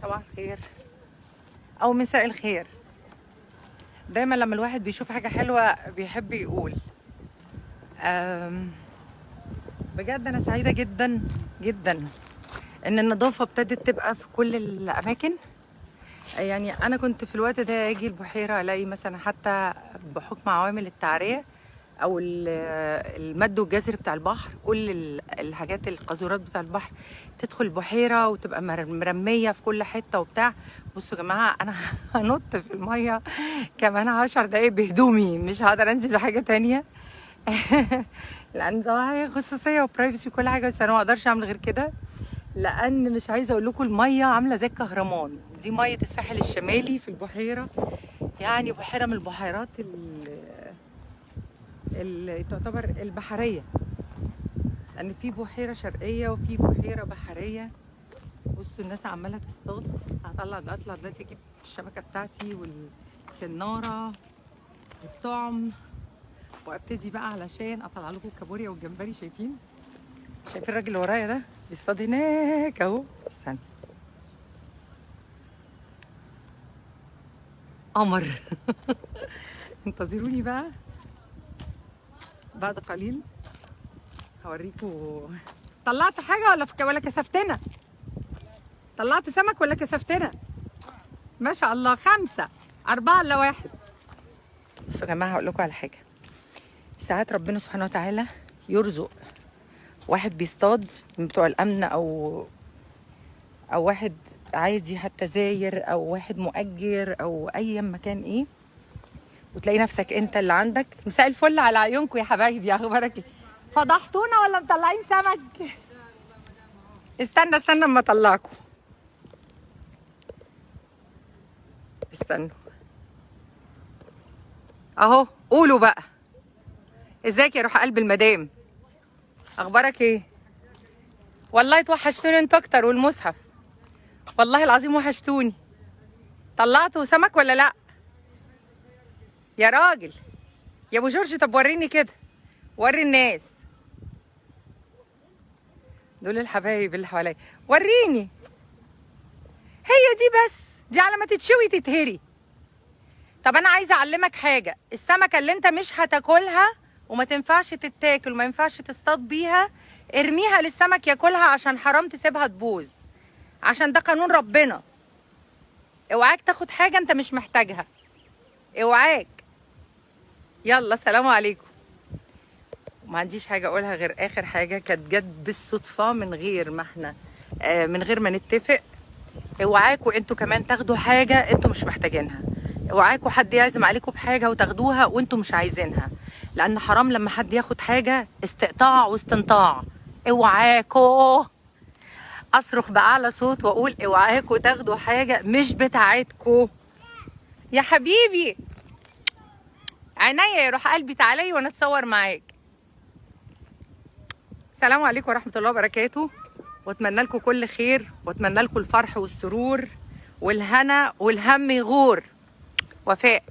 صباح الخير او مساء الخير. دايما لما الواحد بيشوف حاجه حلوه بيحب يقول بجد انا سعيده جدا جدا ان النظافه ابتدت تبقى في كل الاماكن. يعني انا كنت في الوقت ده اجي البحيره الاقي مثلا حتى بحكم عوامل التعريه او المد والجزر بتاع البحر، كل الحاجات القاذورات بتاع البحر تدخل البحيره وتبقى مرميه في كل حته وبتاع. بصوا يا جماعه انا هنط في الميه كمان 10 دقايق بهدومي، مش هقدر انزل بحاجه تانية لان طبعا هي خصوصيه وبرايفسي وكل حاجه، بس انا ما اقدرش اعمل غير كده لان مش عايزه اقول لكم الميه عامله زي الكهرمان. دي ميه الساحل الشمالي في البحيره، يعني بحيره من البحيرات اللي تعتبر البحريه، لان في بحيره شرقيه وفي بحيره بحريه. بصوا الناس عماله تصطاد. اطلع دلوقتي اجيب الشبكه بتاعتي والسناره والطعم وابتدي بقى علشان اطلع لكم الكابوريا والجمبري. شايفين الراجل اللي ورايا ده بيصطاد هناك اهو. استنى قمر انتظروني بقى بعد قليل هوريكم. طلعت حاجه ولا كسفتنا؟ طلعت سمك ولا كسفتنا؟ ما شاء الله 5 4 الا 1. بصوا يا جماعه هقول لكم على حاجه. ساعات ربنا سبحانه وتعالى يرزق واحد بيصطاد من بتوع الامن او واحد عادي حتى زاير او واحد مؤجر او اي مكان ايه، وتلاقي نفسك انت اللي عندك. مساء الفل على عيونكم يا حبايبي، اخبارك ايه؟ فضحتونا ولا مطلعين سمك؟ استنى اما اطلعكم. استنوا اهو. قولوا بقى ازيك يا روح قلب المدام، اخبارك ايه؟ والله توحشتوني انتوا اكتر، والمصحف والله العظيم وحشتوني. طلعتوا سمك ولا لا يا راجل يا ابو جورج؟ طب وريني كده، وري الناس دول الحبايب اللي حواليا، وريني. هي دي بس، دي على ما تتشوي تتهري. طب انا عايزه اعلمك حاجه. السمكه اللي انت مش هتاكلها وما تنفعش تتاكل وما ينفعش تصطاد بيها، ارميها للسمك ياكلها، عشان حرام تسيبها تبوظ، عشان ده قانون ربنا. اوعاك تاخد حاجه انت مش محتاجها، اوعاك. يلا سلام عليكم. ما عنديش حاجه اقولها غير اخر حاجه كانت جت بالصدفه من غير ما احنا من غير ما نتفق. اوعاكوا انتوا كمان تاخدوا حاجه انتوا مش محتاجينها. اوعاكوا حد يعزم عليكم بحاجه وتاخدوها وانتوا مش عايزينها، لان حرام لما حد ياخد حاجه استقطاع واستنطاع. اوعاكوا. اصرخ باعلى صوت واقول اوعاكوا تاخدوا حاجه مش بتاعتكوا. يا حبيبي عينيا يا روح قلبي، تعالي وانا اتصور معاك. السلام عليكم ورحمه الله وبركاته، واتمنى لكم كل خير، واتمنى لكم الفرح والسرور والهنا والهم يغور. وفاء.